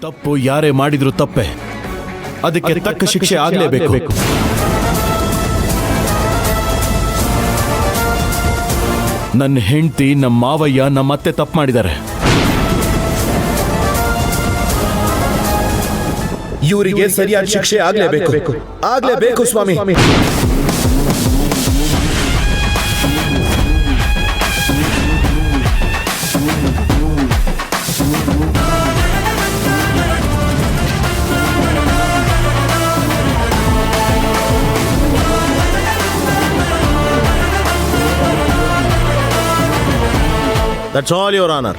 ತಪ್ಪು ಯಾರೇ ಮಾಡಿದ್ರು ತಪ್ಪೆ, ಅದಕ್ಕೆ ತಕ್ಕ ಶಿಕ್ಷೆ ಆಗಲೇಬೇಕು. ನನ್ನ ಹೆಂಡತಿ, ನಮ್ಮ ಮಾವಯ್ಯ, ನಮ್ಮ ಅತ್ತೆ ತಪ್ಪು ಮಾಡಿದ್ದಾರೆ. ಇವರಿಗೆ ಸರಿಯಾದ ಶಿಕ್ಷೆ ಆಗಲೇಬೇಕು, ಆಗಲೇಬೇಕು ಸ್ವಾಮಿ. That's all, Your Honor.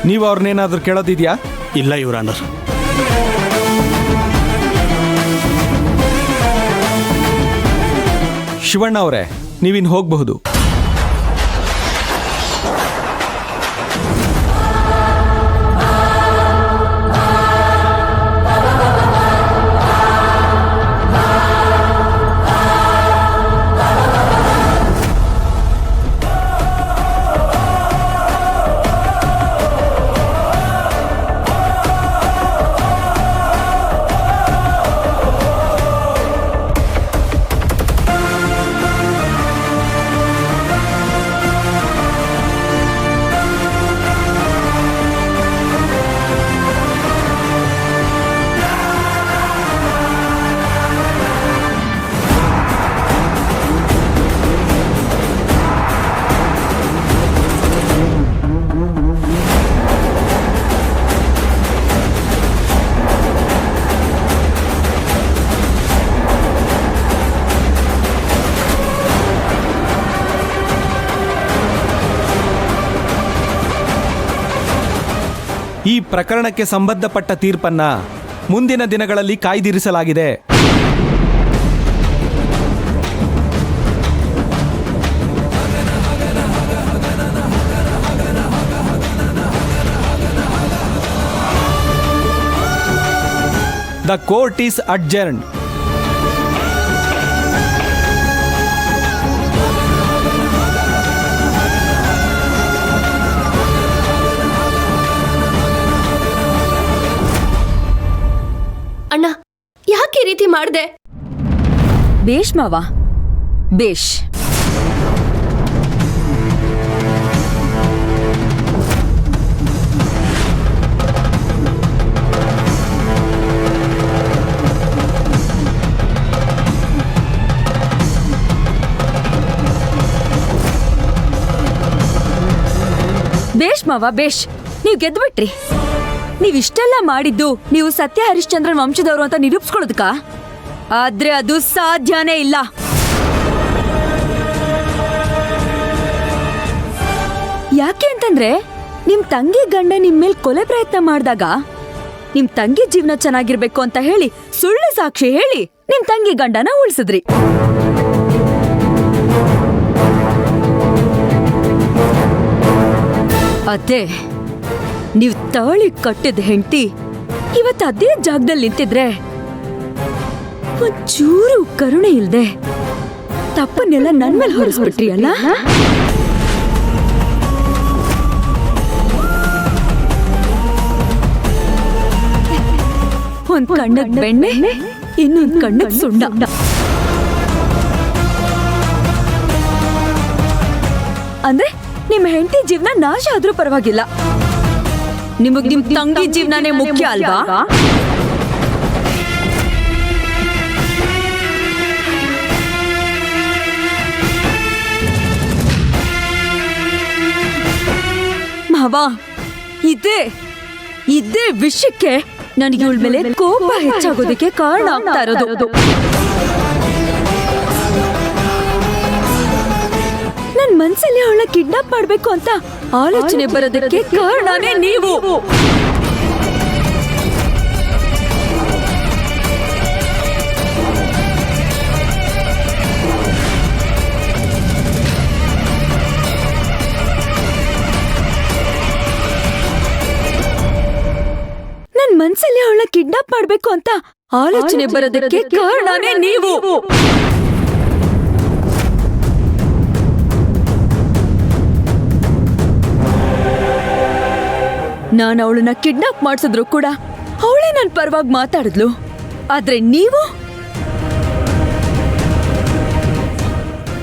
ನೀವು ಅವ್ರನ್ನೇನಾದ್ರೂ ಕೇಳೋದಿದ್ಯಾ? ಇಲ್ಲ ಯುವರ್ ಆನರ್. ಶಿವಣ್ಣ ಅವರೇ, ನೀವಿನ್ ಹೋಗಬಹುದು. ಈ ಪ್ರಕರಣಕ್ಕೆ ಸಂಬಂಧಪಟ್ಟ ತೀರ್ಪನ್ನ ಮುಂದಿನ ದಿನಗಳಲ್ಲಿ ಕಾಯ್ದಿರಿಸಲಾಗಿದೆ. The court is adjourned. ಅಣ್ಣ, ಯಾಕೆ ಈ ರೀತಿ ಮಾಡಿದೆ? ಬೇಷ್ ಮಾವ, ಬೇಷ್. ಬೇಷ್ ಮಾವ, ಬೇಷ್. ನೀವು ಗೆದ್ಬಿಟ್ರಿ. ನೀವಿಷ್ಟೆಲ್ಲ ಮಾಡಿದ್ದು ನೀವು ಸತ್ಯ ಹರಿಶ್ಚಂದ್ರನ್ ವಂಶದವರು ಅಂತ ನಿರೂಪಿಸ್ಕೊಳ್ಳೋದಕ್ಕ? ಆದ್ರೆ ಅದು ಸಾಧ್ಯನೇ ಇಲ್ಲ. ಯಾಕೆ ಅಂತಂದ್ರೆ ನಿಮ್ ತಂಗಿ ಗಂಡ ನಿಮ್ ಮೇಲ್ ಕೊಲೆ ಪ್ರಯತ್ನ ಮಾಡಿದಾಗ ನಿಮ್ ತಂಗಿ ಜೀವನ ಚೆನ್ನಾಗಿರ್ಬೇಕು ಅಂತ ಹೇಳಿ ಸುಳ್ಳು ಸಾಕ್ಷಿ ಹೇಳಿ ನಿಮ್ ತಂಗಿ ಗಂಡನ ಉಳಿಸಿದ್ರಿ. ಅದೇ ನೀವು ತಾಳಿ ಕಟ್ಟಿದ ಹೆಂಡತಿ ಇವತ್ತು ಅದೇ ಜಾಗದಲ್ಲಿ ನಿಂತಿದ್ರೆ ಒಂಚೂರು ಕರುಣೆ ಇಲ್ದೆ ತಪ್ಪನ್ನೆಲ್ಲ ನನ್ ಮೇಲೆ ಹೊರಿಸ್ಬಿಟ್ರಿ ಅಲ್ಲ? ಒಂದ್ ಕಣ್ಣಗ್ ಬೆಣ್ಣೆ, ಇನ್ನೊಂದ್ ಕಣ್ಣಗ್ ಸುಣ್ಣ. ಅಂದ್ರೆ ನಿಮ್ಮ ಹೆಂಡತಿ ಜೀವನ ನಾಶ ಆದ್ರೂ ಪರವಾಗಿಲ್ಲ, ನಿಮಗ್ ನಿಮ್ ತಂಗಿ ಜೀವನನೇ ಮುಖ್ಯ ಅಲ್ವಾ? ಮಾವ, ಇದೇ ವಿಷಯಕ್ಕೆ ನನಗೆ ಇವಳ ಮೇಲೆ ಕೋಪ ಹೆಚ್ಚಾಗೋದಕ್ಕೆ ಕಾರಣ ಆಗ್ತಾ ಇರೋದು. ನನ್ ಮನ್ಸಲ್ಲಿ ಅವಳ ಕಿಡ್ನಾಪ್ ಮಾಡ್ಬೇಕು ಅಂತ ಆಲೋಚನೆ ಬರೋದಕ್ಕೆ ಕಾರಣನೇ ನೀವು. ನನ್ ಮನ್ಸಲ್ಲಿ ಅವಳ ಕಿಡ್ನಾಪ್ ಮಾಡ್ಬೇಕು ಅಂತ ಆಲೋಚನೆ ಬರೋದಕ್ಕೆ ಕಾರಣನೇ ನೀವು. ನಾನು ಅವಳನ್ನ ಕಿಡ್ನಾಪ್ ಮಾಡಿಸಿದ್ರು ಕೂಡ ಅವಳೇ ನನ್ನ ಪರವಾಗಿ ಮಾತಾಡಿದ್ಲು. ಆದ್ರೆ ನೀವು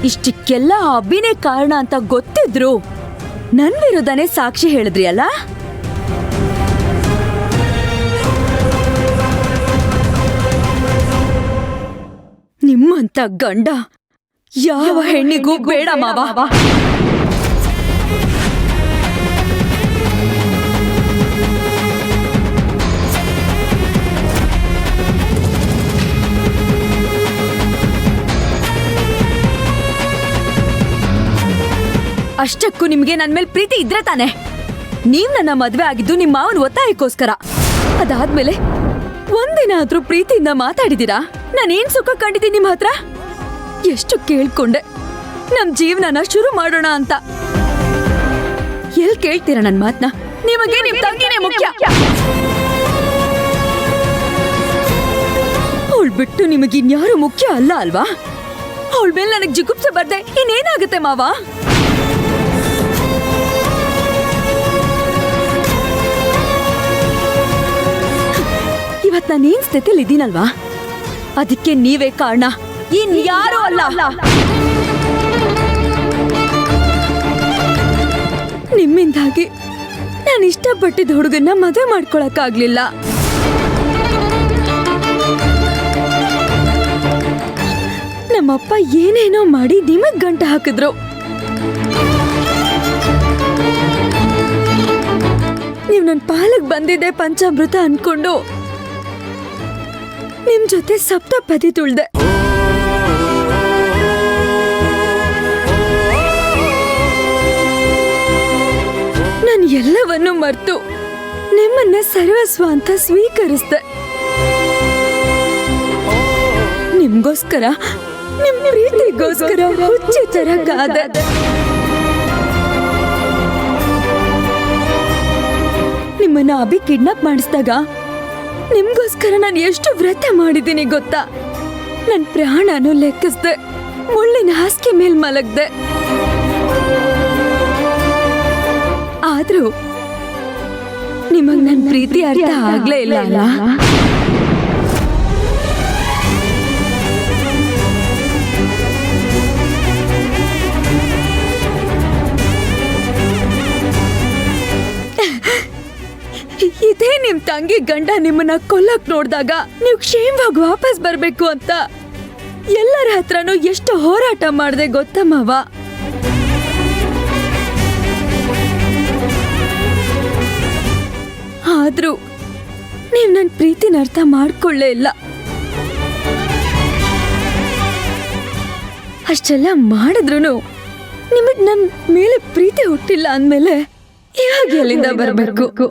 ಇಷ್ಟಕ್ಕೆಲ್ಲ ಅಭಿನಯ ಕಾರಣ ಅಂತ ಗೊತ್ತಿದ್ರು ನನ್ ವಿರುದ್ಧನೇ ಸಾಕ್ಷಿ ಹೇಳಿದ್ರಿ ಅಲ್ಲ? ನಿಮ್ಮಂತ ಗಂಡ ಯಾವ ಹೆಣ್ಣಿಗೂ ಬೇಡ ಮಾವ. ಅಷ್ಟಕ್ಕೂ ನಿಮ್ಗೆ ನನ್ ಮೇಲೆ ಪ್ರೀತಿ ಇದ್ರೆ ತಾನೆ ನೀವ್ ನನ್ನ ಮದ್ವೆ ಆಗಿದ್ದು ನಿಮ್ಮ ಮಾವನ ಒತ್ತಾಯಕ್ಕೋಸ್ಕರ. ಅದಾದ್ಮೇಲೆ ಒಂದಿನ ಆದ್ರೂ ಪ್ರೀತಿಯಿಂದ ಮಾತಾಡಿದೀರಾ? ನಾನೇನ್ ಸುಖ ಕಂಡಿದ್ದೀನಿ ನಿಮ್ ಹತ್ರ? ಎಷ್ಟು ಕೇಳ್ಕೊಂಡೆ ನಮ್ ಜೀವನನ ಶುರು ಮಾಡೋಣ ಅಂತ. ಎಲ್ ಕೇಳ್ತೀರಾ ನನ್ ಮಾತ್ನ? ನಿಮಗೆ ನಿಮ್ ತಂಗಿನೇ ಮುಖ್ಯ. ಅವಳು ಬಿಟ್ಟು ನಿಮಗಿನ್ಯಾರು ಮುಖ್ಯ ಅಲ್ಲ ಅಲ್ವಾ? ಅವಳ ಮೇಲೆ ನನಗ್ ಜಿಗುಪ್ಸೆ ಬರ್ದೆ ಇನ್ನೇನಾಗುತ್ತೆ ಮಾವ? ಇವತ್ ನಾನೇನ್ ಸ್ಥಿತಿಲಿ ಇದ್ದೀನಲ್ವಾ, ಅದಕ್ಕೆ ನೀವೇ ಕಾರಣ, ಇನ್ಯಾರೂ ಅಲ್ಲ. ನಿಮ್ಮಿಂದಾಗಿ ನಾನು ಇಷ್ಟಪಟ್ಟಿದ್ದ ಹುಡುಗನ್ನ ಮದುವೆ ಮಾಡ್ಕೊಳಕ್ಕಾಗ್ಲಿಲ್ಲ. ನಮ್ಮಪ್ಪ ಏನೇನೋ ಮಾಡಿ ನಿಮಗ್ ಗಂಟ ಹಾಕಿದ್ರು. ನೀವ್ ನನ್ ಪಾಲಕ್ ಬಂದಿದೆ ಪಂಚಾಮೃತ ಅನ್ಕೊಂಡು ನಿಮ್ ಜೊತೆ ಸಪ್ತಪದಿ ತುಳ್ದೆ. ನಾನು ಎಲ್ಲವನ್ನೂ ಮರ್ತು ನಿಮ್ಮನ್ನ ಸರ್ವಸ್ವ ಅಂತ ಸ್ವೀಕರಿಸ್ದೆ. ನಿಮ್ಗೋಸ್ಕರ, ನಿಮ್ ಪ್ರೀತಿಗೋಸ್ಕರ ಹುಚ್ಚಿ ತರ ಕಾದೆ. ನಿಮ್ಮನ್ನ ಅಭಿ ಕಿಡ್ನಾಪ್ ಮಾಡಿಸಿದಾಗ ನಿಮ್ಗೋಸ್ಕರ ನಾನು ಎಷ್ಟು ವ್ರತ ಮಾಡಿದ್ದೀನಿ ಗೊತ್ತಾ? ನನ್ ಪ್ರಾಣನೂ ಲೆಕ್ಕಿಸ್ದೆ, ಮುಳ್ಳಿನ ಹಾಸಿಗೆ ಮೇಲ್ ಮಲಗ್ದೆ. ಆದ್ರೂ ನಿಮಗ್ ನನ್ ಪ್ರೀತಿ ಅರ್ಥ ಆಗ್ಲೇ ಇಲ್ಲ ಅಲ್ಲ? ಇದೇ ನಿಮ್ ತಂಗಿ ಗಂಡ ನಿಮ್ಮನ್ನ ಕೊಲ್ಲಕ್ ನೋಡ್ದಾಗ ನೀವು ಕ್ಷೇಮವಾಗಿ ವಾಪಸ್ ಬರ್ಬೇಕು ಅಂತ ಎಲ್ಲರ ಹತ್ರನೂ ಎಷ್ಟು ಹೋರಾಟ ಮಾಡ್ದೆ ಗೊತ್ತಾ ಮಾವ? ಆದ್ರೂ ನೀವ್ ನನ್ ಪ್ರೀತಿನ ಅರ್ಥ ಮಾಡ್ಕೊಳ್ಳೇ ಇಲ್ಲ. ಅಷ್ಟೆಲ್ಲ ಮಾಡಿದ್ರು ನಿಮಗ್ ನನ್ ಮೇಲೆ ಪ್ರೀತಿ ಹುಟ್ಟಿಲ್ಲ ಅಂದ್ಮೇಲೆ ಇವಾಗ ಎಲ್ಲಿಂದ ಬರ್ಬೇಕು?